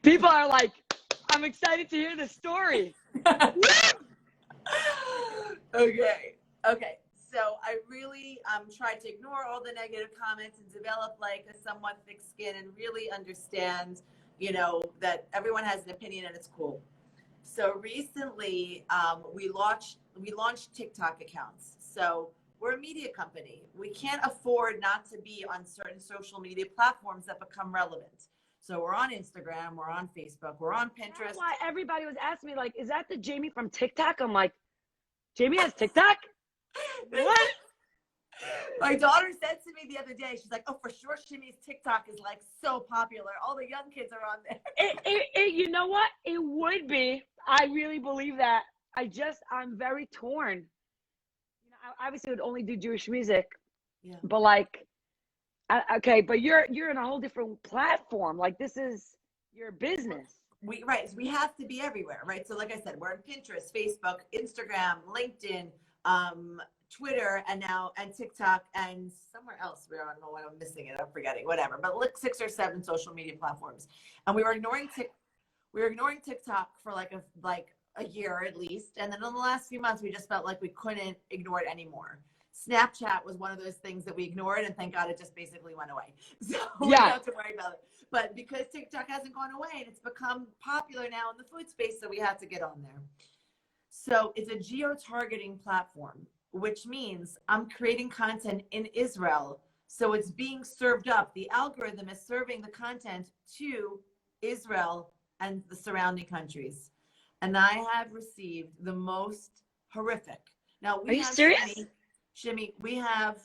People are like, I'm excited to hear the story. Okay. So I really tried to ignore all the negative comments and develop like a somewhat thick skin and really understand, that everyone has an opinion and it's cool. So recently, we launched TikTok accounts. So we're a media company. We can't afford not to be on certain social media platforms that become relevant. So we're on Instagram, we're on Facebook, we're on Pinterest. That's why everybody was asking me, like, is that the Jamie from TikTok? I'm like, Jamie has TikTok? What? My daughter said to me the other day, she's like, oh, for sure Shimi's TikTok is like so popular. All the young kids are on there. You know what? It would be. I really believe that. I'm very torn. I obviously would only do Jewish music. Yeah. But like, okay, but you're in a whole different platform. Like, this is your business. We have to be everywhere, right? So like I said, we're on Pinterest, Facebook, Instagram, LinkedIn, Twitter, and TikTok, and somewhere else. I don't know what I'm missing it. I'm forgetting, whatever. But like 6 or 7 social media platforms, and we were ignoring TikTok for like a year at least, and then in the last few months, we just felt like we couldn't ignore it anymore. Snapchat was one of those things that we ignored, and thank God it just basically went away. So we don't have to worry about it. But because TikTok hasn't gone away and it's become popular now in the food space, so we had to get on there. So it's a geo-targeting platform, which means I'm creating content in Israel. So it's being served up. The algorithm is serving the content to Israel and the surrounding countries. And I have received the most horrific. Now, Are you serious? Shimi, we have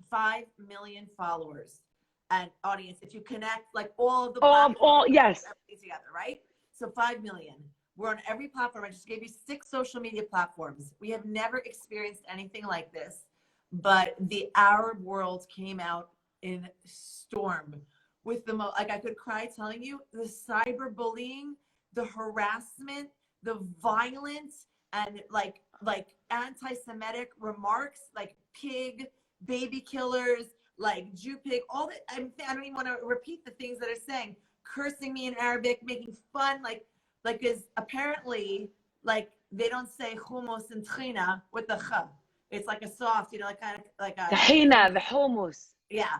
5 million followers and audience. If you connect like all of the all yes, everything together, right? So 5 million. We're on every platform. I just gave you 6 social media platforms. We have never experienced anything like this, but the Arab world came out in storm with the most, like I could cry telling you, the cyberbullying, the harassment, the violence, and like anti-Semitic remarks, like pig, baby killers, like Jew pig, all that. I don't even want to repeat the things that are saying, cursing me in Arabic, making fun, like is apparently like they don't say hummus and trina with the ch. It's like a soft, like a the hummus. Yeah.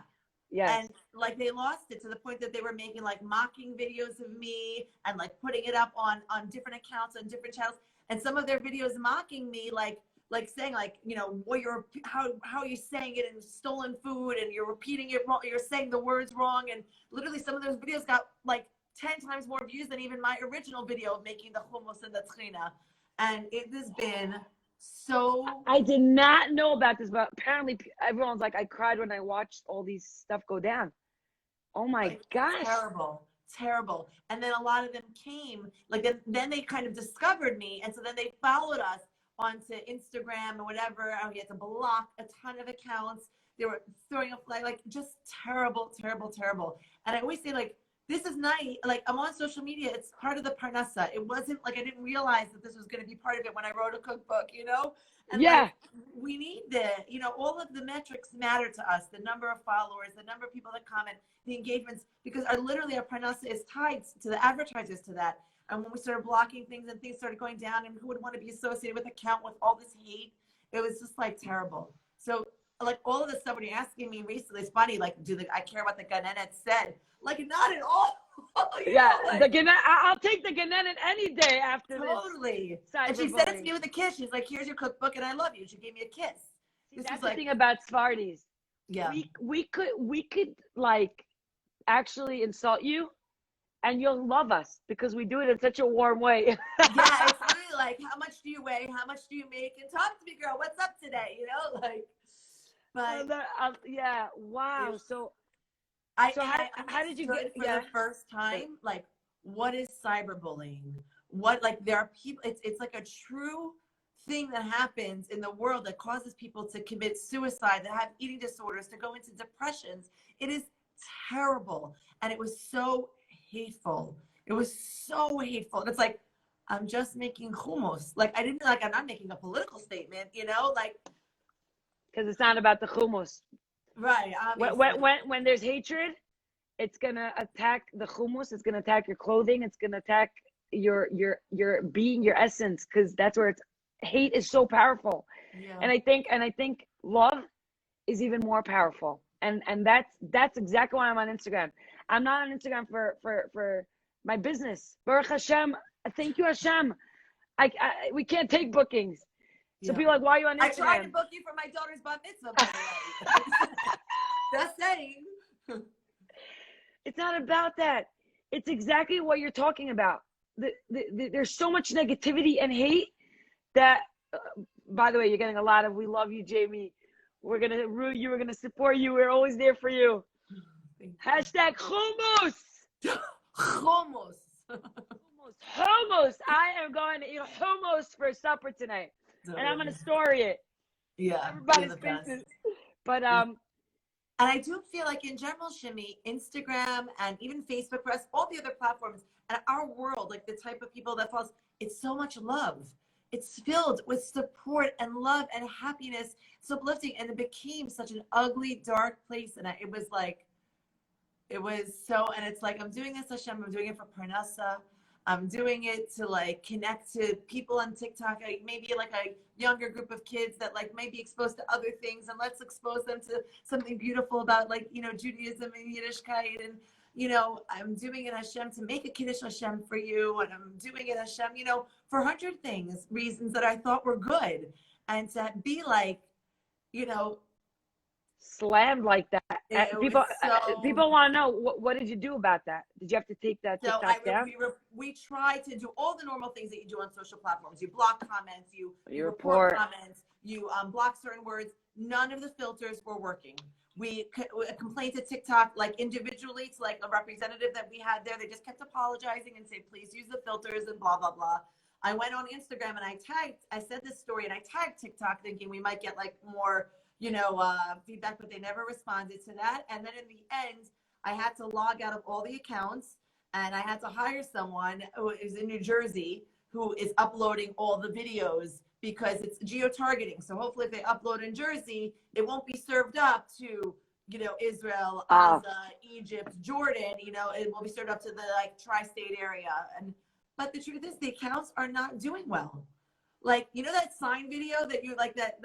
Yes. And like they lost it to the point that they were making like mocking videos of me and like putting it up on different accounts on different channels. And some of their videos mocking me, like saying like, what how are you saying it in stolen food, and you're repeating it wrong, you're saying the words wrong. And literally some of those videos got like 10 times more views than even my original video of making the hummus and the trina. And it has been so... I did not know about this, but apparently everyone's like, I cried when I watched all these stuff go down. Oh my gosh. Terrible. And then a lot of them came, like then they kind of discovered me. And so then they followed us onto Instagram or whatever. And we had to block a ton of accounts. They were throwing up like just terrible. And I always say, like, this is nice. Like, I'm on social media. It's part of the parnasa. It wasn't like I didn't realize that this was going to be part of it when I wrote a cookbook, And yeah, like, we need that. All of the metrics matter to us. The number of followers, the number of people that comment, the engagements, because our parnasa is tied to the advertisers to that. And when we started blocking things and things started going down, and who would want to be associated with an account with all this hate, it was just like terrible. So like all of this stuff, when you're asking me recently, it's funny, like, I care what the Ganenet said? Like, not at all. I'll take the Ganenet any day after totally. this. And she said it to me with a kiss. She's like, here's your cookbook and I love you. She gave me a kiss. That's the thing about Sfardis. Yeah. We could like actually insult you and you'll love us because we do it in such a warm way. Yeah, it's really like, how much do you weigh? How much do you make? And talk to me, girl. What's up today? But yeah, wow. So how did you get for the first time? Like, what is cyberbullying? What, like, there are people, it's like a true thing that happens in the world that causes people to commit suicide, that have eating disorders, to go into depressions. It is terrible. And it was so hateful. It was so hateful. And it's like, I'm just making hummus. Like, I'm not making a political statement, like. Because it's not about the hummus. Right. When there's hatred, It's gonna attack the hummus. It's gonna attack your clothing. It's gonna attack your being, your essence, because that's where it's hate is so powerful. Yeah. And I think love is even more powerful. And that's exactly why I'm on Instagram. I'm not on Instagram for my business. Baruch Hashem. Thank you, Hashem. We can't take bookings. So people are like, why are you on Instagram? I tried to book you for my daughter's bat mitzvah, by the way. Just saying. It's not about that. It's exactly what you're talking about. There's so much negativity and hate that, by the way, you're getting a lot of, we love you, Jamie. We're going to root you. We're going to support you. We're always there for you. Hashtag hummus. Hummus. Hummus. I am going to eat hummus for supper tonight. And I'm going to story it. Yeah. Everybody's faces. But, and I do feel like in general, Shimi, Instagram and even Facebook for us, all the other platforms and our world, like the type of people that follows, it's so much love. It's filled with support and love and happiness. So uplifting. And it became such an ugly, dark place. And it was so, and it's like, I'm doing this, Hashem, I'm doing it for Parnassa. I'm doing it to like connect to people on TikTok, maybe like a younger group of kids that like might be exposed to other things, and let's expose them to something beautiful about like, Judaism and Yiddishkeit. And, I'm doing it, Hashem, to make a Kiddush Hashem for you. And I'm doing it, Hashem, for 100 reasons that I thought were good. And to be like, slammed like that. People want to know, what did you do about that? Did you have to take that TikTok down? We try to do all the normal things that you do on social platforms. You block comments, you report comments, you block certain words. None of the filters were working. We complained to TikTok, like individually, to like a representative that we had there. They just kept apologizing and say, please use the filters and blah, blah, blah. I went on Instagram and I said this story and I tagged TikTok thinking we might get like more feedback, but they never responded to that. And then in the end, I had to log out of all the accounts and I had to hire someone who is in New Jersey who is uploading all the videos because it's geo-targeting. So hopefully if they upload in Jersey, it won't be served up to, Israel, Gaza, Egypt, Jordan, it will be served up to the like tri-state area. But the truth is the accounts are not doing well. Like, that sign video that you like that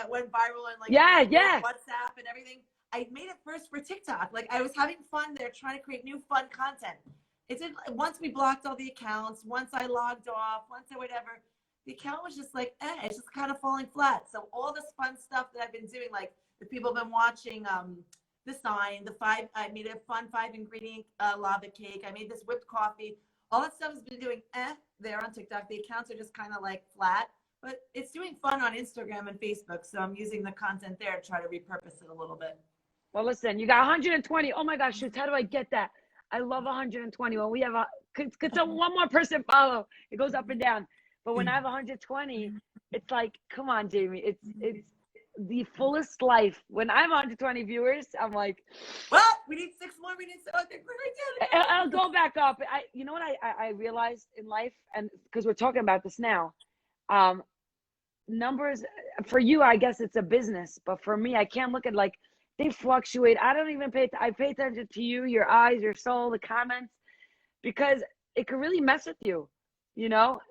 went viral and like WhatsApp and everything. I made it first for TikTok. Like I was having fun there trying to create new fun content. It did. Once we blocked all the accounts, once I logged off, once I whatever, the account was just like, it's just kind of falling flat. So all this fun stuff that I've been doing, like if people have been watching the sign, I made a fun 5-ingredient lava cake. I made this whipped coffee. All that stuff has been doing there on TikTok. The accounts are just kind of like flat, but it's doing fun on Instagram and Facebook. So I'm using the content there to try to repurpose it a little bit. Well, listen, you got 120. Oh my gosh, how do I get that? I love 120. When we have could one more person follow, it goes up and down. But when I have 120, it's like, come on, Jamie, it's the fullest life. When I'm 120 viewers, I'm like, well, we need 6 more. We need I'll go back up. You know what I realized in life, and because we're talking about this now, numbers for you, I guess it's a business, but for me, I can't look at like they fluctuate. I don't even I pay attention to you, your eyes, your soul, the comments, because it could really mess with you,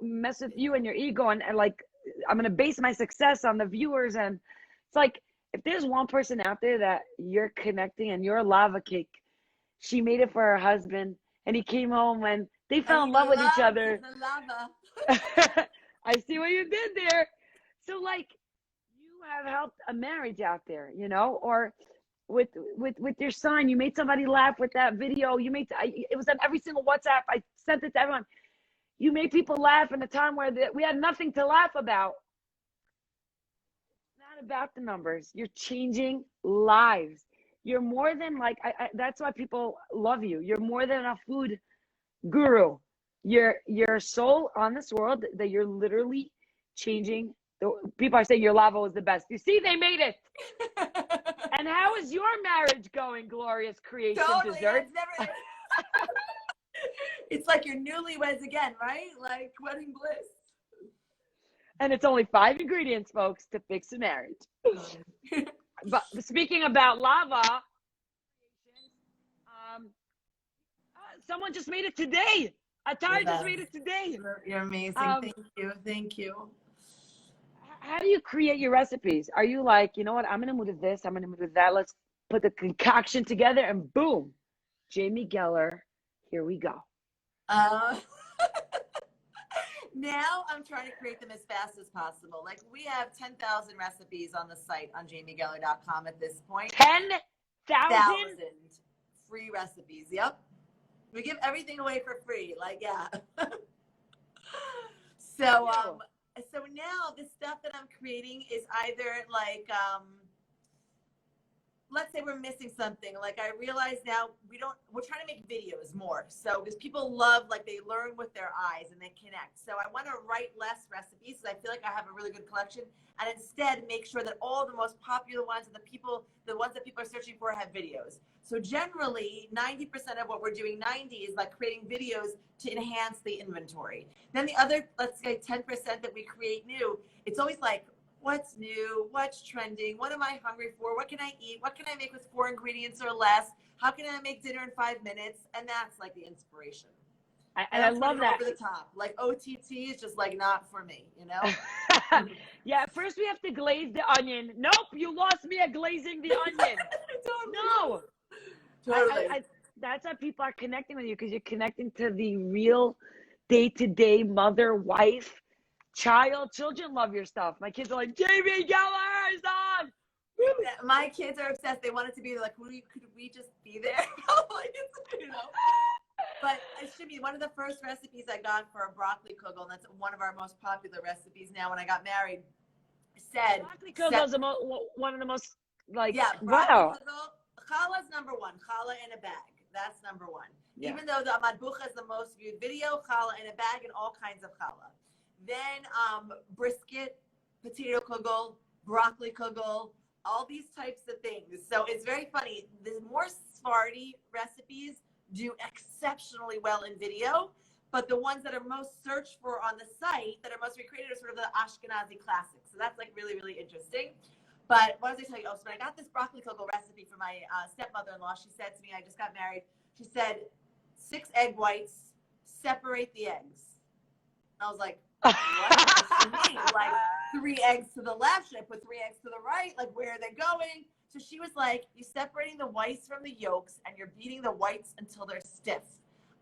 mess with you and your ego, and like I'm gonna base my success on the viewers. And it's like, if there's one person out there that you're connecting and you're a lava cake, she made it for her husband and he came home and they fell in love with each other. I see what you did there. So like, you have helped a marriage out there, or with your son, you made somebody laugh with that video. It was on every single WhatsApp. I sent it to everyone. You made people laugh in a time where we had nothing to laugh about. It's not about the numbers. You're changing lives. You're more than like, that's why people love you. You're more than a food guru. You're a soul on this world that you're literally changing. People are saying your lava was the best. You see, they made it. And how is your marriage going, glorious creation dessert? It's like your newlyweds again, right? Like wedding bliss. And it's only 5 ingredients, folks, to fix a marriage. But speaking about lava, Someone just made it today. Atari just made it today. You're amazing. Um, Thank you. how do you create your recipes? Are you like, you know what? I'm in the mood of this. I'm in the mood of that. Let's put the concoction together and boom, Jamie Geller. Here we go. Uh, now I'm trying to create them as fast as possible. Like we have 10,000 recipes on the site on jamiegeller.com at this point. 10,000 free recipes. Yep. We give everything away for free. Like, yeah. So now the stuff that I'm creating is either like, let's say we're missing something. Like I realize now we're trying to make videos more. So because people love, like they learn with their eyes and they connect. So I want to write less recipes because I feel like I have a really good collection, and instead make sure that all the most popular ones and the ones that people are searching for have videos. So generally 90% of what we're doing, 90 is like creating videos to enhance the inventory. Then the other, let's say 10% that we create new, it's always like, what's new? What's trending? What am I hungry for? What can I eat? What can I make with 4 ingredients or less? How can I make dinner in 5 minutes? And that's like the inspiration. I love that. Over the top. Like OTT is just like not for me, you know? Yeah, first we have to glaze the onion. Nope, you lost me at glazing the onion. No. Totally. That's how people are connecting with you, because you're connecting to the real day-to-day mother, wife, child. Children love your stuff. My kids are like, Jamie Geller is on. My kids are obsessed. They want it to be like, could we just be there? Like, you know. But Shimi, one of the first recipes I got for a broccoli kugel, and that's one of our most popular recipes now when I got married, said broccoli kugel is one of the most, like, yeah, wow. Challah's number one. Challah in a bag. That's number one. Yeah. Even though the Madbucha is the most viewed video, challah in a bag and all kinds of challah. Then brisket, potato kugel, broccoli kugel, all these types of things. So it's very funny. The more Sephardi recipes do exceptionally well in video, but the ones that are most searched for on the site that are most recreated are sort of the Ashkenazi classics. So that's like really, really interesting. But what was I telling you? Oh, so when I got this broccoli kugel recipe from my stepmother-in-law, she said to me, I just got married, she said, 6 egg whites, separate the eggs. I was like, what does she mean? Like 3 eggs to the left? Should I put 3 eggs to the right? Like, where are they going? So she was like, you're separating the whites from the yolks and you're beating the whites until they're stiff.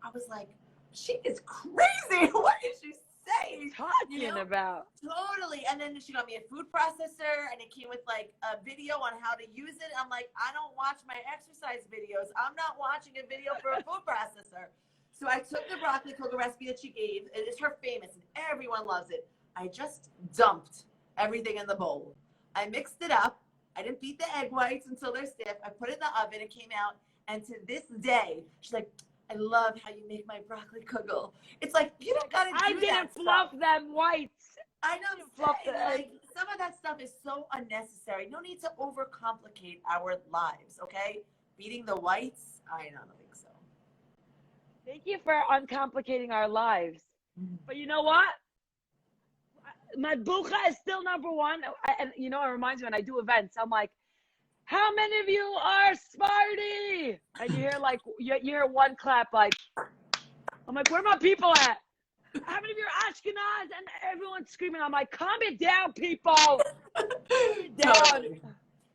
I was like, she is crazy. What is she saying? Talking about. Totally. And then she got me a food processor and it came with like a video on how to use it. I'm like, I don't watch my exercise videos. I'm not watching a video for a food processor. So I took the broccoli kugel recipe that she gave. It's her famous and everyone loves it. I just dumped everything in the bowl. I mixed it up. I didn't beat the egg whites until they're stiff. I put it in the oven. It came out. And to this day, she's like, I love how you make my broccoli kugel. It's like, you don't got to do that. I didn't fluff them whites. I know. Fluff like, some of that stuff is so unnecessary. No need to overcomplicate our lives, okay? Beating the whites, I don't think so. Thank you for uncomplicating our lives. But you know what? My bucha is still number one. And you know, it reminds me when I do events, I'm like, how many of you are Sephardi? And you hear like, you hear one clap, like, I'm like, where are my people at? How many of you are Ashkenaz? And everyone's screaming. I'm like, calm it down, people. Calm it down.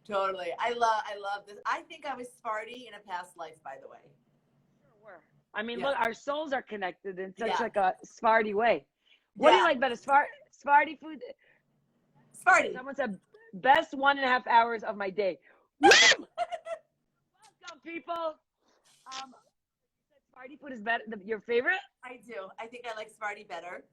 Totally. I love this. I think I was Sephardi in a past life, by the way. Sure were. I mean, look, our souls are connected in such like a Sephardi way. What do you like better, Sephardi food? Sephardi. Someone said, best 1.5 hours of my day. Welcome, people. Sephardi food is better. Your favorite? I do. I think I like Sephardi better.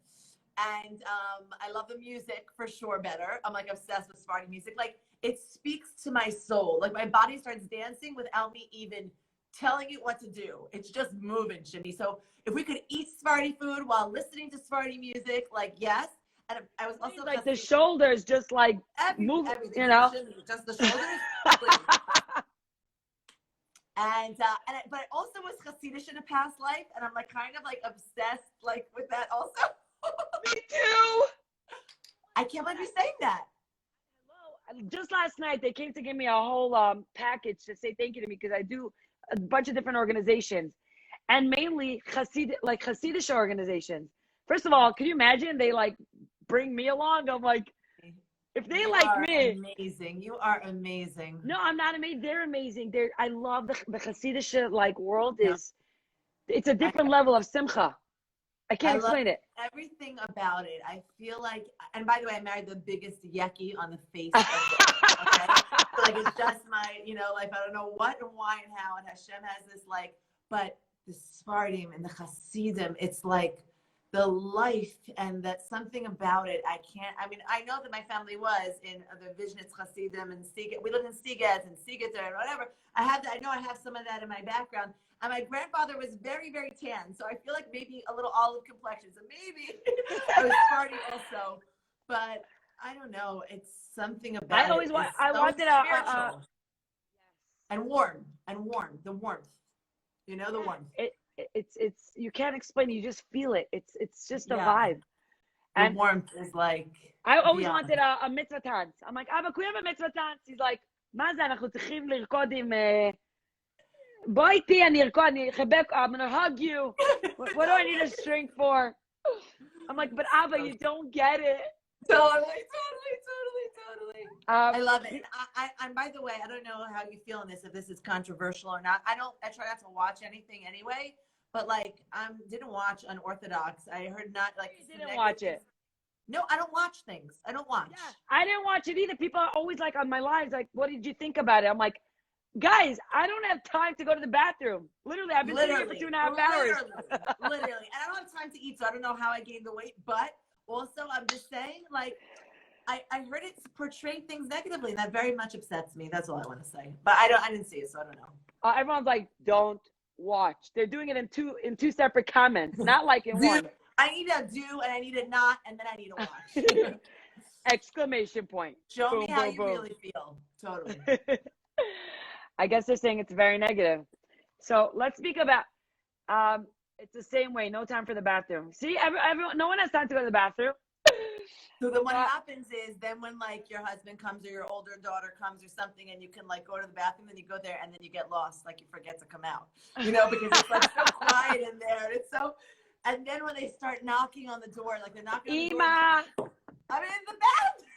And I love the music for sure better. I'm like obsessed with Sephardi music. Like it speaks to my soul. Like my body starts dancing without me even telling it what to do. It's just moving, Shimi. So if we could eat Sephardi food while listening to Sephardi music, like yes. And I was also like the shoulders just like move, everything, you know, just the shoulders. But I also was Hasidish in a past life, and I'm like kind of like obsessed like with that also. Me too. I can't believe you're saying that. Just last night, they came to give me a whole package to say thank you to me because I do a bunch of different organizations. and mainly Hasidic organizations. First of all, can you imagine they like bring me along? I'm like, if they You like are me, amazing. You are amazing. no, I'm not amazing. They're amazing. I love the Hasidic like world No, it's a different level of simcha. I can't I love explain it. everything about it. I feel like, and by the way, I married the biggest yucky on the face of the earth. Okay, so, like it's just my, like I don't know what and why and how, and Hashem has this like, but the Sephardim and the Hasidim, it's like the life and that something about it. I can't. I mean, I know that my family was in the Vishnitz Hasidim and Siget. We lived in Siget and Siget and whatever. I know I have some of that in my background. And my grandfather was very, very tan. So I feel like maybe a little olive complexion. So maybe I was Sephardi also. But I don't know. It's something about it. It's I so wanted spiritual and warm. The warmth. The warmth. it's you can't explain it. You just feel it. It's just a Yeah. vibe. The And warmth is like I always beyond. wanted a mitzvah dance. I'm like, Abba, can we have a mitzvah dance? He's like, מה זה, אנחנו צריכים לרקוד עם... בוא איתי, אני ארקוד, אני אחבק, I'm gonna hug you. What do I need a string for? I'm like, but Abba, you don't get it. Totally. I love it. And by the way, I don't know how you feel in this, if this is controversial or not. I try not to watch anything anyway, but like, didn't watch Unorthodox. I heard not like. You didn't watch it. No, I don't watch things. I don't watch. Yeah, I didn't watch it either. People are always like on my lives, like, what did you think about it? I'm like, guys, I don't have time to go to the bathroom. Literally, I've been sitting here for 2.5 hours. Literally. And I don't have time to eat, so I don't know how I gained the weight. But also, I'm just saying, like, I heard it portray things negatively, and that very much upsets me. That's all I want to say. But I didn't see it, so I don't know. Everyone's like, don't watch. They're doing it in two separate comments, not like in one. I need a do, and I need a not, and then I need a watch. Exclamation point. Show boom, me how boom, you boom. really feel. Totally. I guess they're saying it's very negative. So let's speak about, it's the same way. No time for the bathroom. See, everyone, no one has time to go to the bathroom. So then what happens is then when like your husband comes or your older daughter comes or something and you can like go to the bathroom, then you go there and then you get lost, like you forget to come out, because it's like so quiet in there. It's so, and then when they start knocking on the door, like they're knocking on the door. I'm in the bathroom.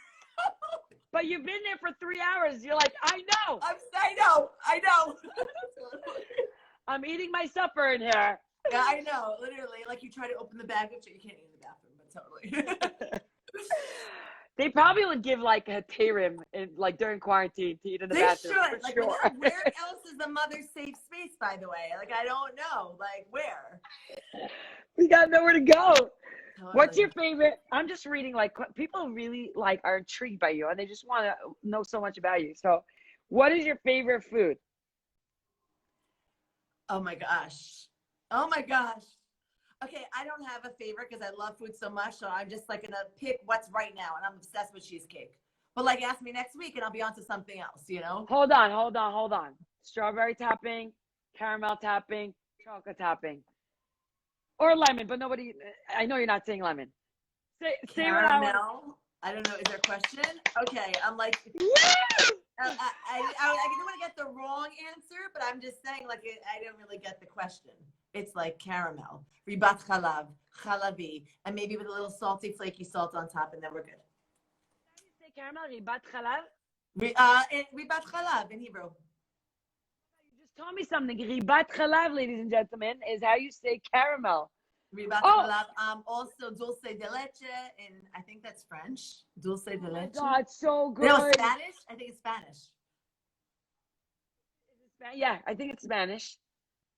But you've been there for 3 hours. You're like, I know. I know. I'm eating my supper in here. Yeah, I know. Literally, like you try to open the bag, which you can't eat in the bathroom, but totally. They probably would give like a terim like during quarantine to eat in the bathroom. They should. Like, sure. Where else is the mother's safe space, by the way? Like, I don't know. Like, where? We got nowhere to go. Totally. What's your favorite? I'm just reading, like, people really like are intrigued by you and they just want to know so much about you. So what is your favorite food? Oh my gosh. Okay, I don't have a favorite because I love food so much. So I'm just like gonna pick what's right now, and I'm obsessed with cheesecake. But like, ask me next week, and I'll be on to something else. Hold on. Strawberry topping, caramel topping, chocolate topping, or lemon. But nobody. I know you're not saying lemon. Say caramel. I don't know. Is there a question? Okay, I'm like. I didn't want to get the wrong answer, but I'm just saying, like, I didn't really get the question. It's like caramel, ribat chalav, chalavi, and maybe with a little salty, flaky salt on top, and then we're good. How do you say caramel? Ribat chalav? Ribat chalav in Hebrew. You just told me something. Ribat chalav, ladies and gentlemen, is how you say caramel. Ribat chalav. Also dulce de leche, and I think that's French. Dulce de leche. Oh, it's so good. No, Spanish. I think it's Spanish. Yeah, I think it's Spanish.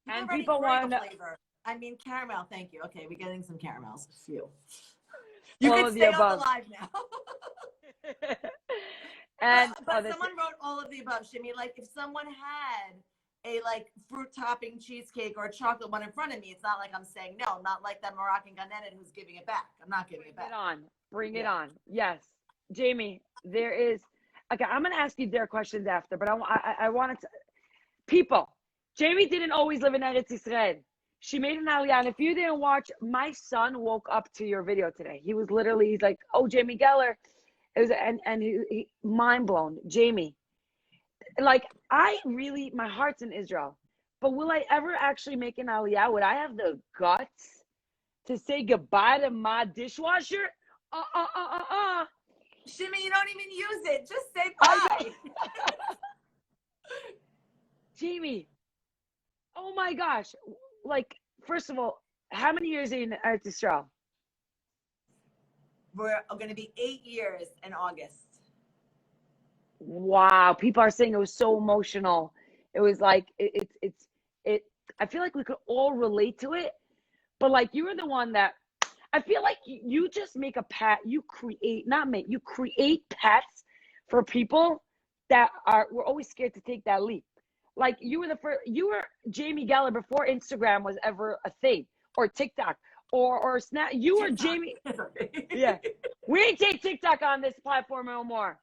And people want flavor. I mean, caramel. Thank you. Okay, we're getting some caramels. Phew. You can stay on the live now. but someone wrote all of the above, Shimi. Like, if someone had a like fruit topping cheesecake or a chocolate one in front of me, it's not like I'm saying no. Not like that Moroccan Ghanaian who's giving it back. I'm not giving it back. Bring it on. Yes, Jamie. There is. Okay, I'm gonna ask you their questions after, but I wanted to. People. Jamie didn't always live in Eretz Yisrael. She made an Aliyah. And if you didn't watch, my son woke up to your video today. He was literally, he's like, oh, Jamie Geller. It was, and he mind blown. Jamie. Like, my heart's in Israel. But will I ever actually make an Aliyah? Would I have the guts to say goodbye to my dishwasher? Uh. Shimmy, you don't even use it. Just say I bye. know. Jamie, oh my gosh. Like, first of all, how many years are you in Eretz Yisrael? We're going to be 8 years in August. Wow. People are saying it was so emotional. It was like, it, I feel like we could all relate to it. But like, you were the one that, I feel like you just make a pet, you create, not make, you create pets for people that we're always scared to take that leap. Like you were the first, you were Jamie Geller before Instagram was ever a thing, or TikTok, or Snap. You were TikTok. Jamie. Yeah, we ain't take TikTok on this platform no more.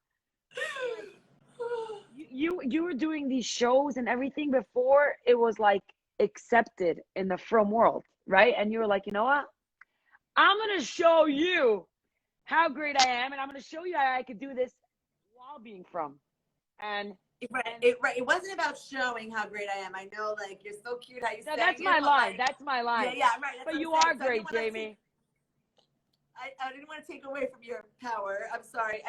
Like you were doing these shows and everything before it was like accepted in the from world, right? And you were like, you know what? I'm gonna show you how great I am, and I'm gonna show you how I could do this while being from. And It wasn't about showing how great I am. I know, like, you're so cute how you say that's it. my line. Like, That's my line. yeah, right. That's but what you I'm are saying. So great, Jamie. I didn't want to take away from your power. I'm sorry.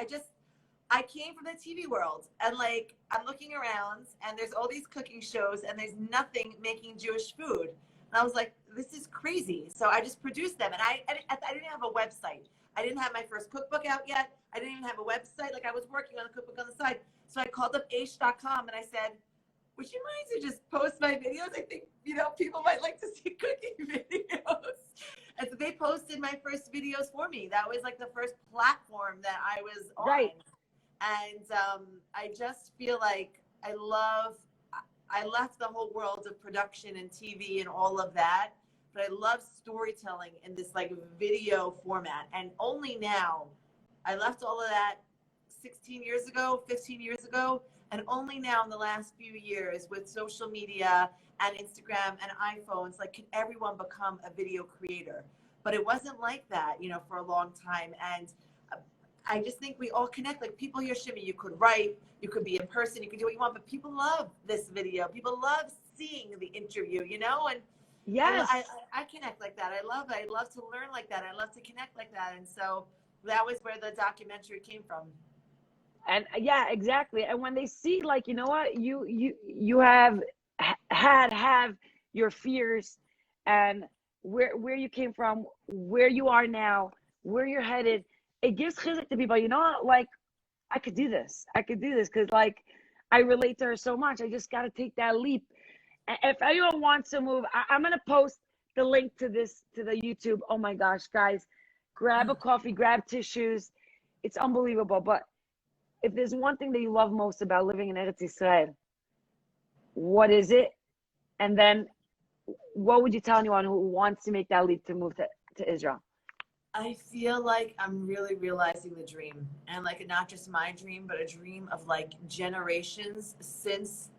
I came from the TV world, and like I'm looking around and there's all these cooking shows and there's nothing making Jewish food. And I was like, this is crazy. So I just produced them, and I didn't have a website. I didn't have my first cookbook out yet. I didn't even have a website. Like I was working on a cookbook on the side. So I called up Aish.com and I said, would you mind to just post my videos? I think, people might like to see cooking videos. And so they posted my first videos for me. That was like the first platform that I was on. Right. And I just feel like I left the whole world of production and TV and all of that, but I love storytelling in this like video format. And only now, I left all of that 16 years ago, 15 years ago, and only now in the last few years with social media and Instagram and iPhones, like can everyone become a video creator? But it wasn't like that, for a long time. And I just think we all connect. Like people hear Shimmy, you could write, you could be in person, you could do what you want, but people love this video. People love seeing the interview, and yes, I connect like that. I love it. I love to learn like that. I love to connect like that. And so that was where the documentary came from. and yeah, exactly. And when they see, like, you know what, you have have your fears and where you came from, where you are now, where you're headed, it gives chizuk to people. You know what, like I could do this. I could do this because like I relate to her so much. I just got to take that leap. If anyone wants to move, I'm gonna post the link to this to the YouTube. Oh my gosh, guys, grab a coffee, grab tissues. It's unbelievable. But if there's one thing that you love most about living in Eretz Yisrael, what is it? And then what would you tell anyone who wants to make that leap to move to Israel? I feel like I'm really realizing the dream, and like not just my dream, but a dream of like generations since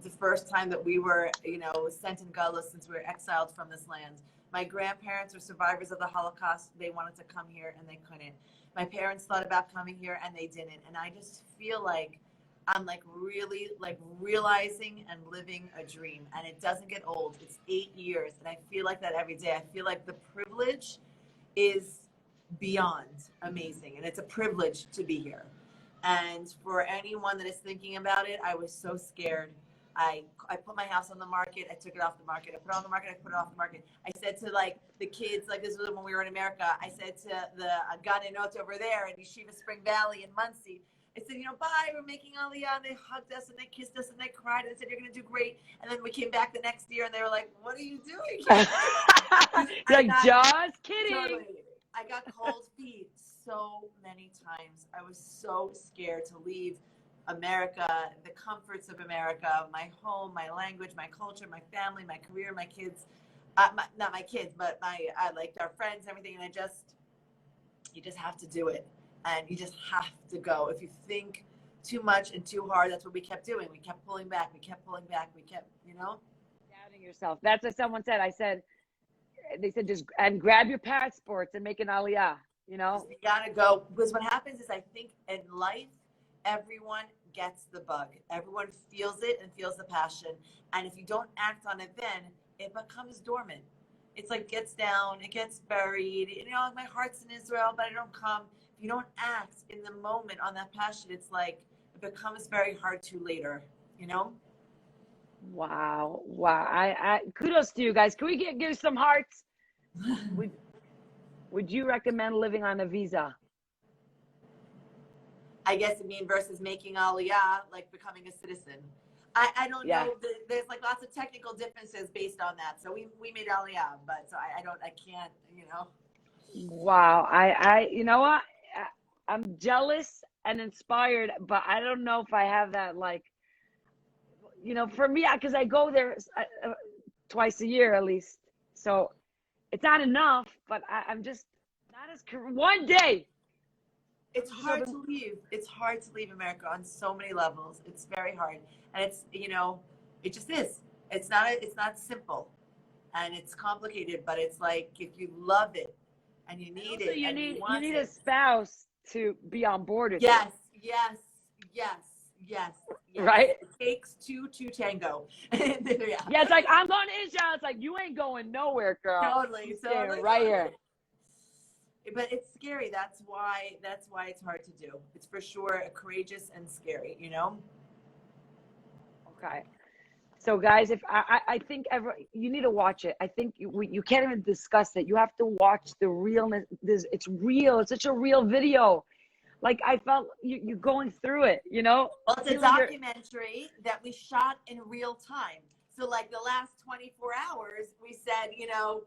the first time that we were, sent in Galus, since we were exiled from this land. My grandparents were survivors of the Holocaust. They wanted to come here and they couldn't. My parents thought about coming here and they didn't. And I just feel like I'm like really like realizing and living a dream, and it doesn't get old. It's 8 years, and I feel like that every day. I feel like the privilege is beyond amazing, and it's a privilege to be here. And for anyone that is thinking about it, I was so scared. I put my house on the market. I took it off the market. I put it on the market. I put it off the market. I said to like the kids, like this was when we were in America. I said to the Ganenot over there in Yeshiva Spring Valley in Muncie, I said, bye, we're making Aliyah. And they hugged us and they kissed us and they cried and they said, you're going to do great. And then we came back the next year and they were like, what are you doing? Just kidding. Totally. I got cold feet so many times. I was so scared to leave America, the comforts of America, my home, my language, my culture, my family, my career, my kids. Not my kids, but I like our friends, everything. And you just have to do it. And you just have to go. If you think too much and too hard, that's what we kept doing. We kept pulling back. We kept, doubting yourself. That's what someone said. They said just and grab your passports and make an Aliyah. You gotta go, because what happens is I think in life everyone gets the bug. Everyone feels it and feels the passion. And if you don't act on it, then it becomes dormant. It's like gets down, it gets buried. You know, my heart's in Israel, but I don't come. If you don't act in the moment on that passion, it's like it becomes very hard to later, you know? Wow. Wow. I kudos to you guys. Can we give some hearts? Would you recommend living on a visa? I guess I mean versus making Aliyah, like becoming a citizen. I don't know. There's like lots of technical differences based on that. So we made Aliyah, but so I can't, you know. Wow. you know what? I'm jealous and inspired, but I don't know if I have that, like, you know, for me, because I go there twice a year at least. So it's not enough, but I'm just not as, one day. It's hard to leave. It's hard to leave America on so many levels. It's very hard. And it's, you know, it just is. It's not simple and it's complicated, but it's like, if you love it and you need it, you and need, you want a it. spouse to be on board with Yes, it. yes, yes, yes, yes. Right? It takes two to tango. Yeah, it's like, I'm going to Israel. It's like, you ain't going nowhere, girl. Totally, Totally. Right here. But it's scary. That's why it's hard to do. It's for sure courageous and scary, you know? Okay. So guys, if I think you need to watch it. I think you can't even discuss it. You have to watch the realness. It's real. It's such a real video. Like, I felt you going through it, you know? Well, it's a documentary that we shot in real time. So like the last 24 hours, we said, you know,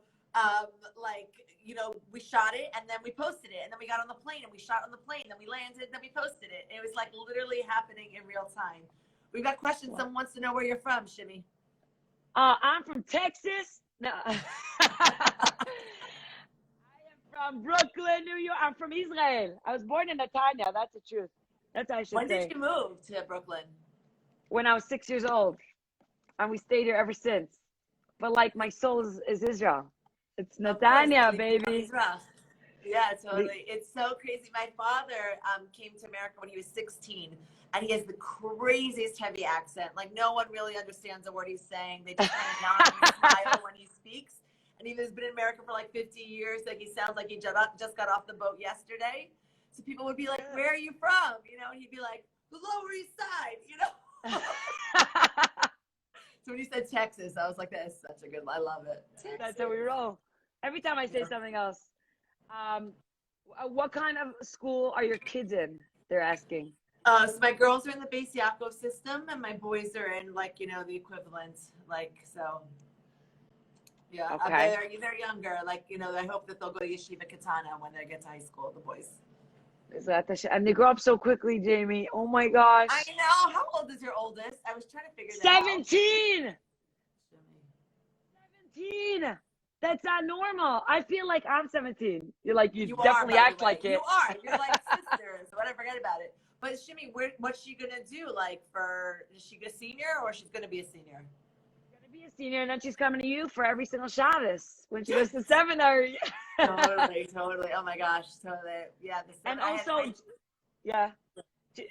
like, you know, we shot it and then we posted it, and then we got on the plane and we shot on the plane, then we landed, then we posted it. And it was like literally happening in real time. We've got questions. Someone wants to know where you're from, Shimi. I'm from Texas. No. I am from Brooklyn, New York. I'm from Israel. I was born in Netanya. That's the truth. That's what I should say. When did you move to Brooklyn? When I was 6 years old. And we stayed here ever since. But like, my soul is Israel. It's Netanya, baby. Yeah, totally. It's so crazy. My father came to America when he was 16, and he has the craziest heavy accent. Like, no one really understands a word he's saying. They just kind of nod and smile when he speaks. And he's been in America for like 50 years. Like, he sounds like he just got off the boat yesterday. So people would be like, "Where are you from?" You know, and he'd be like, "The Lower East Side," you know. So when you said Texas, I was like, "That's such a good. I love it." Texas. That's how we roll. Every time I say something else. What kind of school are your kids in? They're asking. So my girls are in the Beis Yaakov system, and my boys are in, like, you know, the equivalent, like, so. Yeah, okay. They're younger. Like, you know, I hope that they'll go to Yeshiva Katana when they get to high school, the boys. And they grow up so quickly, Jamie. Oh my gosh. I know. How old is your oldest? I was trying to figure that 17. out. 17. That's not normal. I feel like I'm 17. You're like, you definitely are, act like it. You are. You're like sisters. But I forget about it. But Shimi, what's she gonna do? Like, is she a senior, or she's gonna be a senior? She's gonna be a senior, and then she's coming to you for every single Shabbos when she goes to seminary. Totally. Oh my gosh, totally. Yeah. And also, yeah.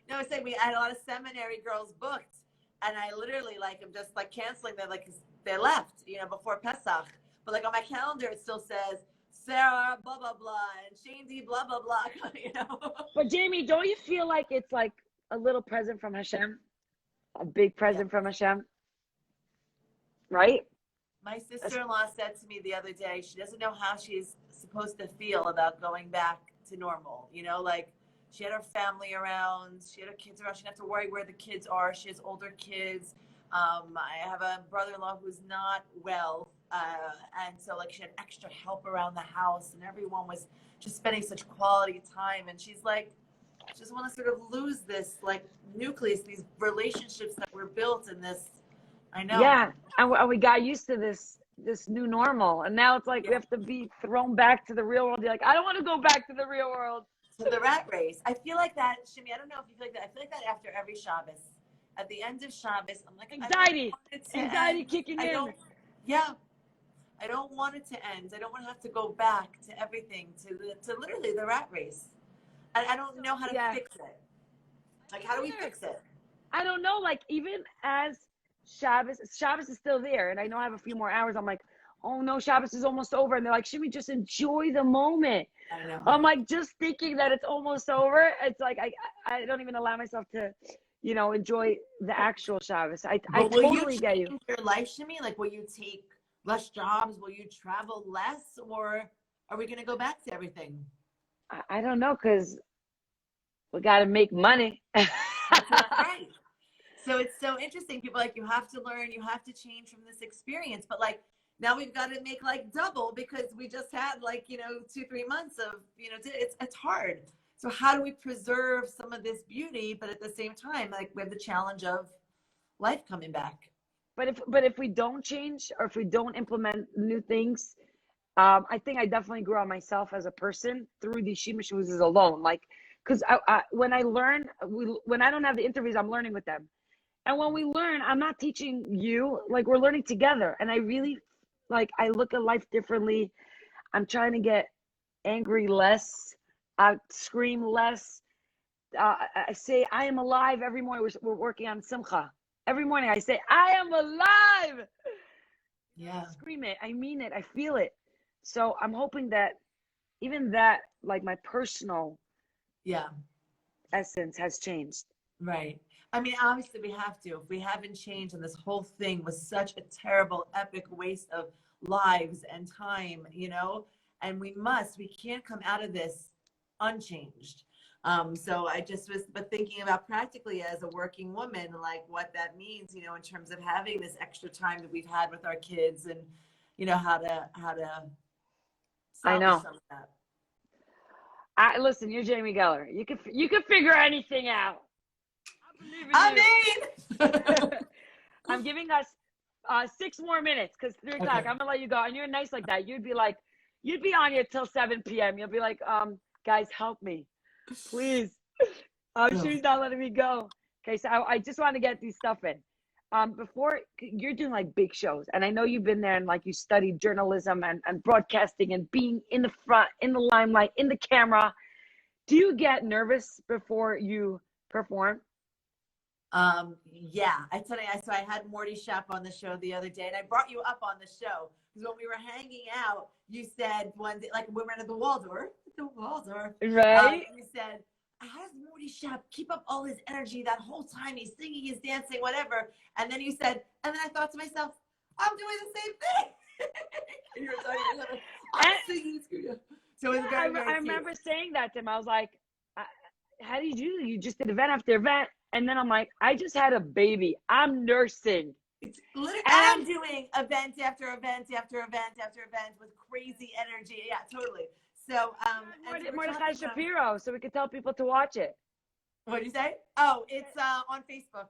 No, I said I had a lot of seminary girls booked, and I literally, like, I'm just like canceling them, like, 'cause they left, you know, before Pesach. But like on my calendar, it still says Sarah blah blah blah and Shandy blah blah blah. You know. But Jamie, don't you feel like it's like a little present from Hashem, a big present from Hashem, right? My sister-in-law said to me the other day, she doesn't know how she's supposed to feel about going back to normal. You know, like, she had her family around, she had her kids around. She didn't have to worry where the kids are. She has older kids. I have a brother-in-law who's not well. And so, like, she had extra help around the house, and everyone was just spending such quality time. And she's like, I just want to sort of lose this, like, nucleus, these relationships that were built in this. I know. Yeah. And we got used to this new normal. And now it's like we have to be thrown back to the real world. You're like, I don't want to go back to the real world. To the rat race. I feel like that, Shimi, I don't know if you feel like that. I feel like that after every Shabbos. At the end of Shabbos, I'm like, Anxiety kicking in. Yeah. I don't want it to end. I don't want to have to go back to everything, to literally the rat race. And I don't know how to fix it. Like, how do we fix it? I don't know, like even as Shabbos is still there, and I know I have a few more hours. I'm like, oh no, Shabbos is almost over, and they're like, should we just enjoy the moment? I know. I'm like, just thinking that it's almost over. It's like I don't even allow myself to, enjoy the actual Shabbos. I But will you totally get you. change your life, Shimi? Like, will you take less jobs? Will you travel less? Or are we going to go back to everything? I don't know, because we got to make money. That's right. So it's so interesting. People are like, you have to learn, you have to change from this experience. But like, now we've got to make like double because we just had like, 2-3 months of, it's hard. So how do we preserve some of this beauty, but at the same time, like we have the challenge of life coming back? But if we don't change, or if we don't implement new things, I think I definitely grew on myself as a person through these Shima shoes alone. Like, because when I learn, when I don't have the interviews, I'm learning with them. And when we learn, I'm not teaching you, like we're learning together. And I really, like, I look at life differently. I'm trying to get angry less. I scream less. I say, I am alive every morning. We're working on Simcha. Every morning I say, I am alive. Yeah. I scream it. I mean it. I feel it. So I'm hoping that even that, like my personal Yeah. essence has changed. Right. I mean, obviously we have to. If we haven't changed, and this whole thing was such a terrible, epic waste of lives and time, and we can't come out of this unchanged. So I just was but thinking about practically as a working woman, like what that means, in terms of having this extra time that we've had with our kids, and how to I salvage know. some of that. Listen, you're Jamie Geller. You can figure anything out. I believe in you. mean, I'm giving us 6 more minutes, because 3 o'clock. okay. I'm gonna let you go, and you're nice like that. You'd be on here till 7 p.m. You'll be like, guys, help me, please. She's not letting me go. Okay, so I just want to get these stuff in. Before you're doing like big shows, and I know you've been there, and like you studied journalism and broadcasting and being in the front, in the limelight, in the camera. Do you get nervous before you perform? Yeah, I tell you, so I had Morty Shop on the show the other day, and I brought you up on the show because when we were hanging out, you said one day, like we went to the Waldorf, Right? you said, how does Morty Shop keep up all his energy that whole time? He's singing, he's dancing, whatever. And then you said, and then I thought to myself, I'm doing the same thing. And you were talking about, I'm singing. So it was very, very I remember saying that to him. I was like, how do you do? You just did event after event. And then I'm like, I just had a baby. I'm nursing. It's literally, and I'm doing event after event after event after event with crazy energy. Yeah, totally. So, Mordechai Shapiro, so we could tell people to watch it. What did you say? Oh, it's on Facebook.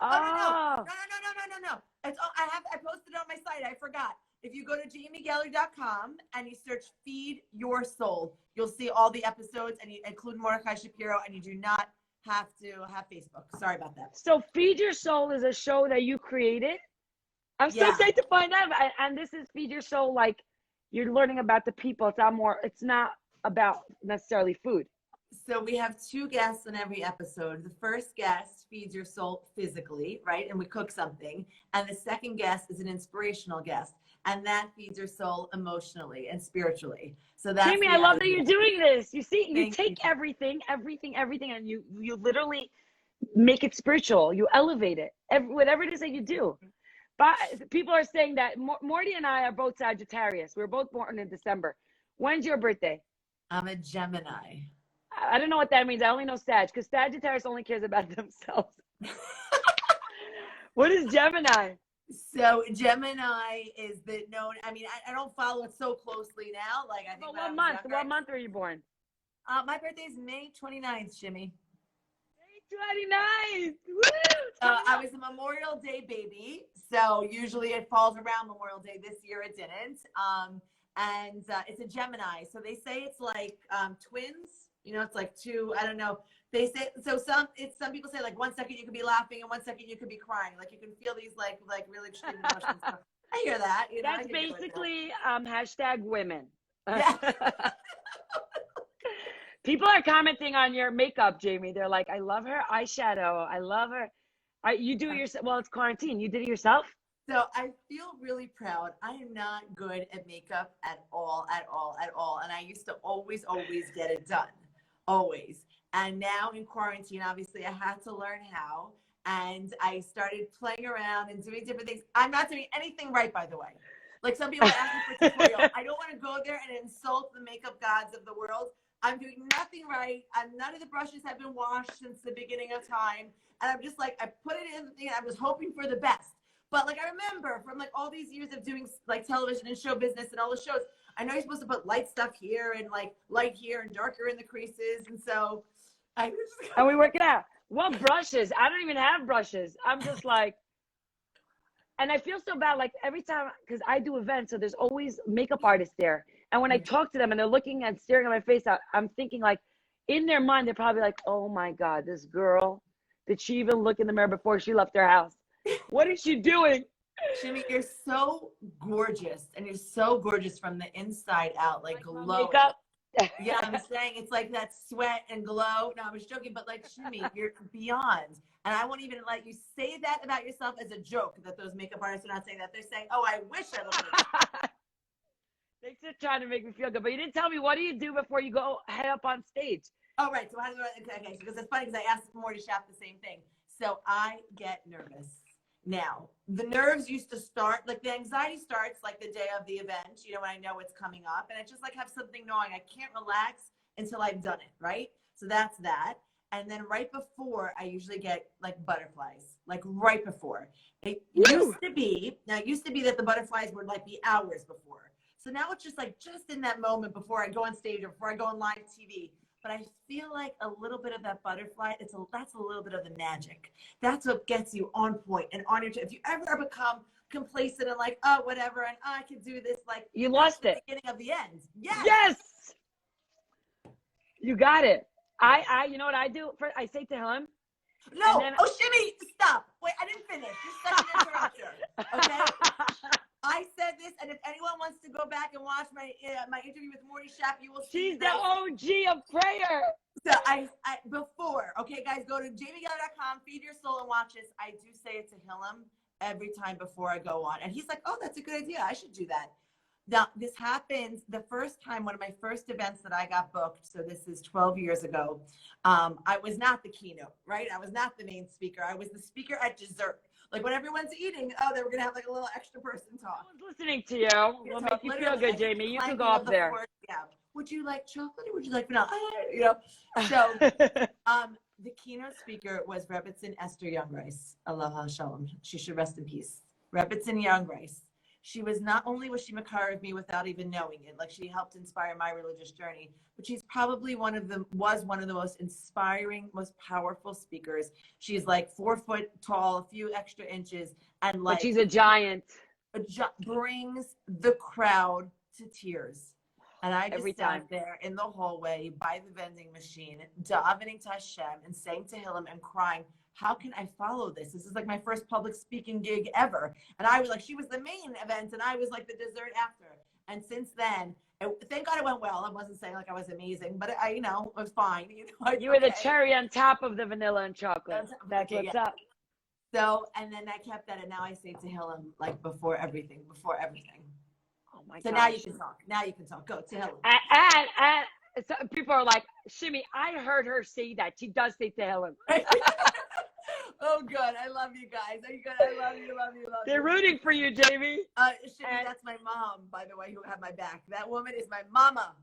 Oh, no. It's I posted it on my site. I forgot. If you go to jamiegeller.com and you search Feed Your Soul, you'll see all the episodes, and you include Mordechai Shapiro, and you do not have to have Facebook. Sorry about that. So Feed Your Soul is a show that you created. I'm so excited to find out. And this is Feed Your Soul, like you're learning about the people. It's not about necessarily food. So we have 2 guests on every episode. The first guest feeds your soul physically, right? And we cook something. And the second guest is an inspirational guest. And that feeds your soul emotionally and spiritually. So that's Jamie, I love that you're doing this. You see, you take everything, and you literally make it spiritual. You elevate it. Whatever it is that you do. But people are saying that Morty and I are both Sagittarius. We were both born in December. When's your birthday? I'm a Gemini. I don't know what that means. I only know Sag, because Sagittarius only cares about themselves. What is Gemini? So Gemini is the known. I mean, I don't follow it so closely now. Like I think. But what month? What month were you born? My birthday is May 29th, Shimmy. May 29th. Woo! I was a Memorial Day baby, so usually it falls around Memorial Day. This year it didn't. And it's a Gemini, so they say it's like twins. It's like 2. I don't know. They say so. Some people say like 1 second you could be laughing and 1 second you could be crying. Like you can feel these like really extreme emotions. I hear that. That's basically hashtag women. Yeah. People are commenting on your makeup, Jamie. They're like, I love her eyeshadow. I love her. You do it yourself. Well, it's quarantine. You did it yourself? So I feel really proud. I am not good at makeup at all, at all, at all. And I used to always, always get it done. Always. And now in quarantine, obviously, I had to learn how. And I started playing around and doing different things. I'm not doing anything right, by the way. Like some people are asking for a tutorial. I don't want to go there and insult the makeup gods of the world. I'm doing nothing right. None of the brushes have been washed since the beginning of time. And I'm just like, I put it in the thing. I was hoping for the best. But like I remember from like all these years of doing like television and show business and all the shows, I know you're supposed to put light stuff here and like light here and darker in the creases. And so I just And we work it out. What brushes? I don't even have brushes. I'm just like, and I feel so bad like every time, because I do events, so there's always makeup artists there. And when I talk to them and they're looking and staring at my face, I'm thinking like in their mind, they're probably like, oh my God, this girl, did she even look in the mirror before she left her house? What is she doing? Shimi, you're so gorgeous, and you're so gorgeous from the inside out, like glowing. Makeup? Yeah, I'm saying it's like that sweat and glow. No, I was joking, but like Shimi, you're beyond. And I won't even let you say that about yourself as a joke. That those makeup artists are not saying that; they're saying, "Oh, I wish I looked like that." They're just trying to make me feel good. But you didn't tell me, what do you do before you go head up on stage? Oh, right. So how do I? Okay, because it's funny because I asked Morty Shaft the same thing. So I get nervous. Now, the nerves used to start, like the anxiety starts like the day of the event, you know, when I know it's coming up. And I just like have something gnawing. I can't relax until I've done it, right? So that's that. And then right before, I usually get like butterflies, like right before. It used to be that the butterflies would like be hours before. So now it's just like just in that moment before I go on stage or before I go on live TV. But I feel like a little bit of that butterfly, that's a little bit of the magic. That's what gets you on point and on your, if you ever become complacent and like, oh, whatever, and I can do this, like you lost it. Beginning of the end. Yes. Yes. You got it. I you know what I do? First, I say to him. No. Oh, Shimi, stop. Wait, I didn't finish. You're such an interrupter. Okay. I said this, and if anyone wants to go back and watch my interview with Morty Shaft, you will see. She's the OG of prayer. So I before, okay, guys, go to jamiegeller.com, feed your soul, and watch this. I do say it to Hillam every time before I go on, and he's like, "Oh, that's a good idea. I should do that." Now, this happens the first time, one of my first events that I got booked. So this is 12 years ago. I was not the keynote, right? I was not the main speaker. I was the speaker at dessert. Like when everyone's eating, oh, they were gonna have like a little extra person talk. No one's listening to you. We'll make you feel good, Jamie. You can go up there. Yeah. Would you like chocolate or would you like vanilla? You know. So, the keynote speaker was Rebbitzin Esther Youngrice. Aloha Shalom. She should rest in peace. Rebbitzin Youngrice. She was not only was she makar of me without even knowing it, like she helped inspire my religious journey, but she's probably one of the most inspiring, most powerful speakers. She's like 4 foot tall, a few extra inches, and like but she's a giant. Brings the crowd to tears. And I just every sat time there in the hallway by the vending machine, davening to Hashem and saying to Hillam and crying, how can I follow this? This is like my first public speaking gig ever. And I was like, she was the main event and I was like the dessert after. And since then, thank God it went well. I wasn't saying like I was amazing, but I, it was fine. You were the cherry on top of the vanilla and chocolate. That's what's up. So, and then I kept that. And now I say to Hillam, like before everything. Oh my God. So now you can talk. Go to Hillam. And so people are like, Shimi, I heard her say that. She does say to Hillam. Oh, good. I love you guys. Are you good? I love you. They're rooting for you, Jamie. Shimi, that's my mom, by the way, who had my back. That woman is my mama.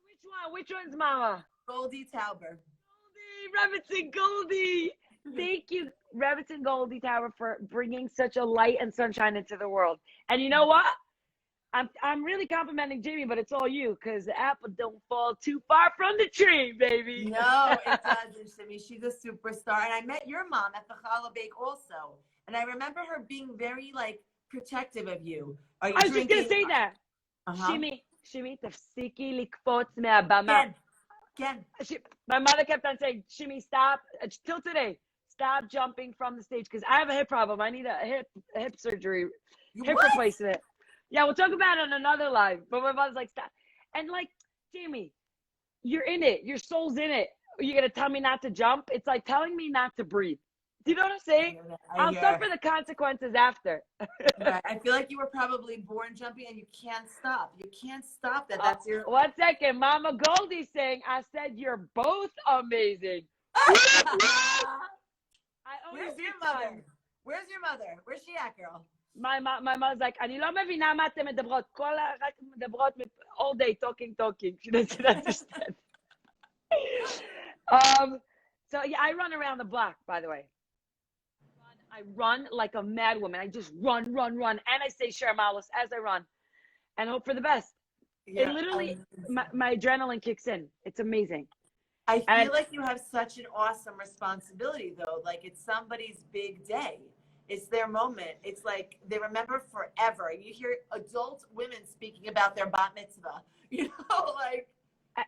Which one? Which one's mama? Goldie Tauber. Goldie, Rebbitzin Goldie. Thank you, Rebbitzin Goldie Tauber, for bringing such a light and sunshine into the world. And you know what? I'm really complimenting Jamie, but it's all you, because the apple don't fall too far from the tree, baby. No, it doesn't, Shimi. She's a superstar. And I met your mom at the challah bake also. And I remember her being very, like, protective of you. Are you I was just going to say that. Shimi, tafsiki likfotz me'abama. Ken. My mother kept on saying, Shimi, stop. Till today, stop jumping from the stage, because I have a hip problem. I need a hip surgery, hip replacement. Yeah, we'll talk about it on another live. But my mother's like, stop. And like, Jamie, you're in it. Your soul's in it. You're gonna tell me not to jump? It's like telling me not to breathe. Do you know what I'm saying? I'll suffer the consequences after. Right. I feel like you were probably born jumping and you can't stop. You can't stop that. That's your. 1 second. Mama Goldie's saying, I said you're both amazing. Where's your mother? Where's your mother? Where's she at, girl? My mother's like, אני לא מבינה מה אתן מדברות. רק מדברות all day talking. She doesn't understand. So yeah, I run around the block, by the way. I run like a mad woman. I just run. And I say Share Malos as I run and hope for the best. Yeah, it literally, my adrenaline kicks in. It's amazing. I feel like you have such an awesome responsibility, though. Like, it's somebody's big day. It's their moment. It's like they remember forever. You hear adult women speaking about their bat mitzvah, you know, like.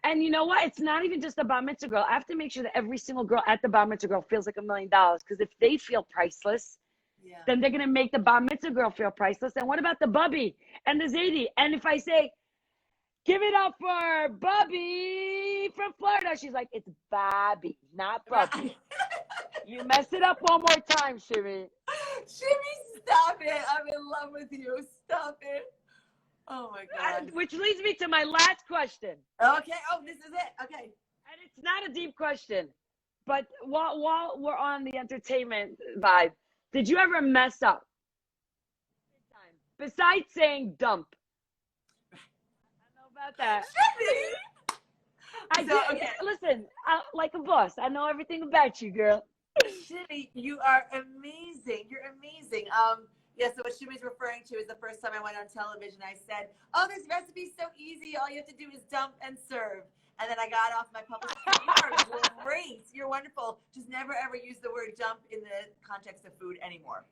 And you know what? It's not even just the bat mitzvah girl. I have to make sure that every single girl at the bat mitzvah girl feels like $1 million. Because if they feel priceless, then they're going to make the bat mitzvah girl feel priceless. And what about the bubby and the Zadie? And if I say, give it up for Bubby from Florida, she's like, it's Bobby, not Bubby. You messed it up one more time, Shimi. Shimi, stop it. I'm in love with you. Stop it. Oh, my God. Which leads me to my last question. Okay. Oh, this is it. Okay. And it's not a deep question, but while we're on the entertainment vibe, did you ever mess up? Besides saying dump. I don't know about that. Shimi! Okay. Listen, like a boss. I know everything about you, girl. Shimi, you are amazing. You're amazing. Yeah, so what Shimi's referring to is the first time I went on television, I said, oh, this recipe's so easy. All you have to do is dump and serve. And then I got off my publicist. You are great. You're wonderful. Just never, ever use the word dump in the context of food anymore.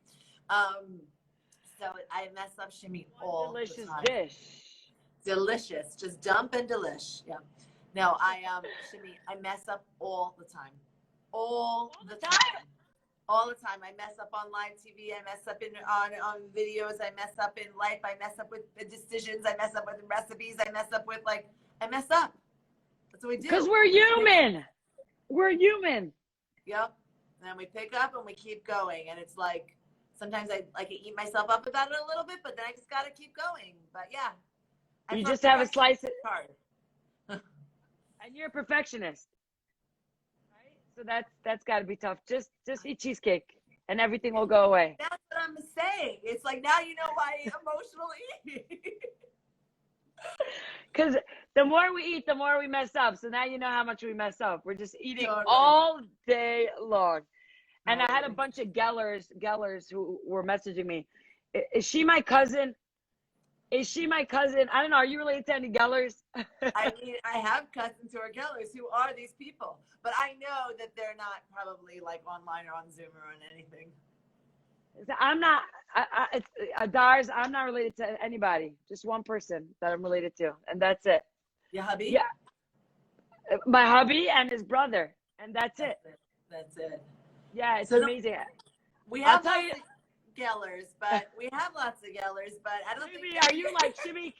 So I mess up Shimi all the time. Delicious dish. Delicious. Just dump and delish. Yeah. No, Shimi, I mess up all the time. All the time. All the time. I mess up on live TV. I mess up on videos. I mess up in life. I mess up with the decisions. I mess up with recipes. I mess up with I mess up. That's what we do. Because we're human. We're human. Yep. And then we pick up and we keep going. And it's like, sometimes I eat myself up about it a little bit, but then I just got to keep going. But yeah. You just have a slice of hard. And you're a perfectionist. So that's got to be tough. Just eat cheesecake and everything will go away. That's what I'm saying. It's like, now you know why emotional eating. Because the more we eat, the more we mess up. So now you know how much we mess up. We're just eating all day long. And I had a bunch of Gellers who were messaging me. Is she my cousin? Is she my cousin? I don't know. Are you related to any Gellers? I mean, I have cousins who are Gellers. Who are these people? But I know that they're not probably online or on Zoom or on anything. I'm not. It's Adar's. I'm not related to anybody. Just one person that I'm related to, and that's it. Your hubby? Yeah. My hubby and his brother, and that's it. That's it. Yeah, it's amazing. We have lots of Gellers, but I don't think. Are you like, Shimi?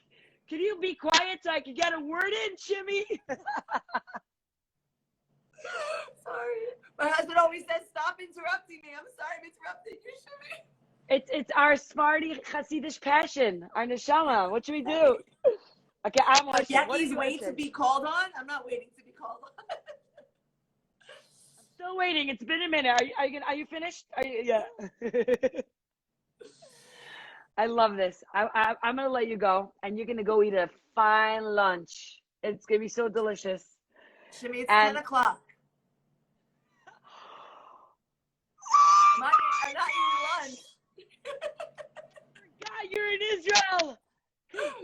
Can you be quiet so I can get a word in, Shimi? Sorry. My husband always says, stop interrupting me. I'm sorry I'm interrupting you, Shimi. It's our Sephardi Hasidish passion, our neshama. What should we do? Okay, I'm watching. Jackie's waiting to be called on? I'm not waiting to be called on. I'm still waiting. It's been a minute. Are you finished? Yeah. I love this. I'm going to let you go, and you're going to go eat a fine lunch. It's going to be so delicious. Shimi, it's 10 o'clock. I'm not eating lunch. God, you're in Israel.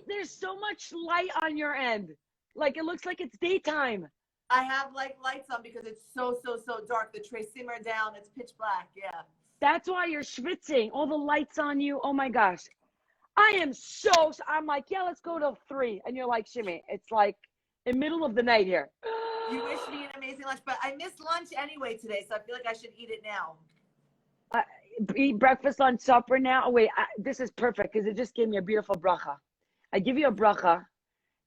There's so much light on your end. It looks like it's daytime. I have lights on because it's so dark. The tracing are down. It's pitch black. Yeah. That's why you're schwitzing. All the lights on you. Oh my gosh. I'm like, yeah, let's go till 3. And you're like, Shimi, it's like in the middle of the night here. You wish me an amazing lunch, but I missed lunch anyway today, so I feel like I should eat it now. Eat breakfast, lunch, supper now. Oh, wait, this is perfect because it just gave me a beautiful bracha. I give you a bracha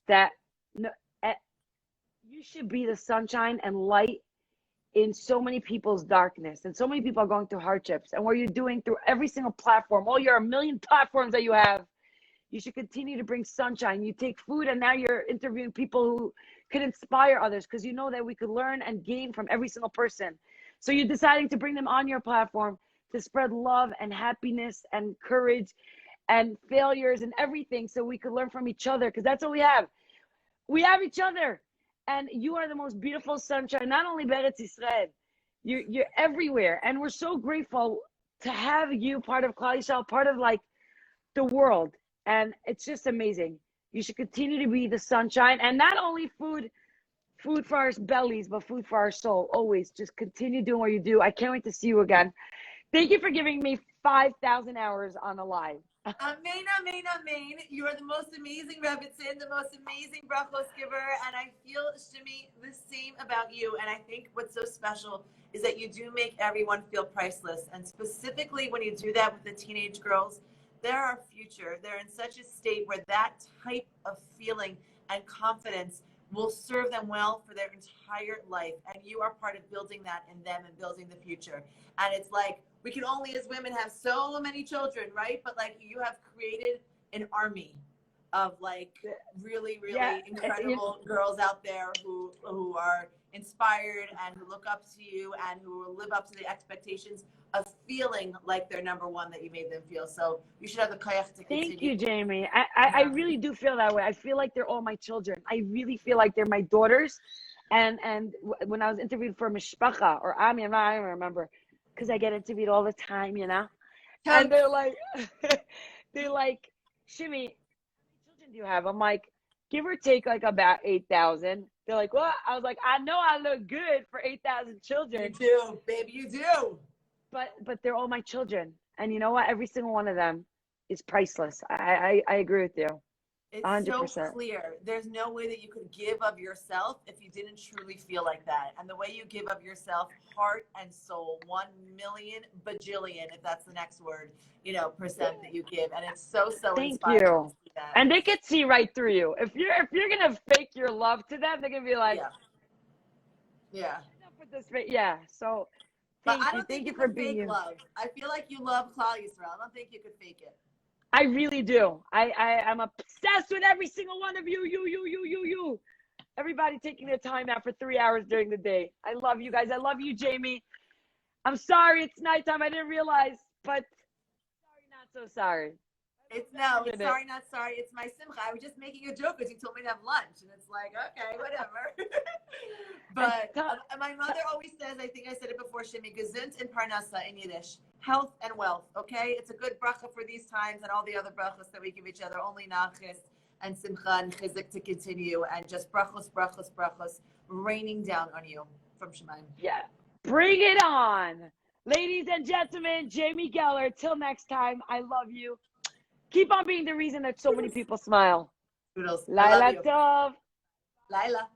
that you You should be the sunshine and light in so many people's darkness, and so many people are going through hardships, and what you're doing through every single platform, all your million platforms that you have, you should continue to bring sunshine. You take food, and now you're interviewing people who could inspire others, because you know that we could learn and gain from every single person. So you're deciding to bring them on your platform to spread love and happiness and courage and failures and everything, so we could learn from each other, because that's what we have. We have each other. And you are the most beautiful sunshine, not only Beretz Israel, you're everywhere. And we're so grateful to have you part of Klal Yisrael, part of like the world. And it's just amazing. You should continue to be the sunshine, and not only food for our bellies, but food for our soul. Always just continue doing what you do. I can't wait to see you again. Thank you for giving me 5,000 hours on the live. Amen, amen, amen. You are the most amazing Rebbitzin, the most amazing brachos giver, and I feel, Shimi, the same about you. And I think what's so special is that you do make everyone feel priceless. And specifically when you do that with the teenage girls, they're our future. They're in such a state where that type of feeling and confidence will serve them well for their entire life. And you are part of building that in them and building the future. And it's like, we can only as women have so many children, right? But like, you have created an army of like really, really incredible girls out there who are inspired and who look up to you and who live up to the expectations of feeling like they're number one, that you made them feel. So you should have the koyach to continue. Thank you, Jamie. I really do feel that way. I feel like they're all my children. I really feel like they're my daughters. And when I was interviewed for Mishpacha or Ami, I don't remember, because I get interviewed all the time, you know? And they're like, Shimi, how many children do you have? I'm like, give or take like about 8,000. They're like, well, I was like, I know I look good for 8,000 children. You do, baby, you do. But they're all my children. And you know what? Every single one of them is priceless. I agree with you. It's 100%. so clear. There's no way that you could give of yourself if you didn't truly feel like that. And the way you give of yourself, heart and soul, 1 million bajillion, if that's the next word, percent that you give. And it's so Thank inspiring you. to see that. And they can see right through you. If you're gonna fake your love to them, they're gonna be like, yeah. Yeah. So thank you for being fake love. I feel like you love Klal Yisrael. I don't think you could fake it. I really do. I'm obsessed with every single one of you. You. Everybody taking their time out for 3 hours during the day. I love you guys. I love you, Jamie. I'm sorry it's nighttime. I didn't realize, but sorry, not so sorry. It's sorry, not sorry. It's my simcha. I was just making a joke because you told me to have lunch, and it's like, okay, whatever. But my mother always says, I think I said it before, Shimi, gesund and parnasa in Yiddish, health and wealth. Okay, it's a good bracha for these times and all the other brachas that we give each other. Only nachis and simcha and chizik to continue, and just brachos raining down on you from Shemaim. Yeah, bring it on, ladies and gentlemen. Jamie Geller. Till next time. I love you. Keep on being the reason that so many people smile. Toodles. Laila Tov. Laila.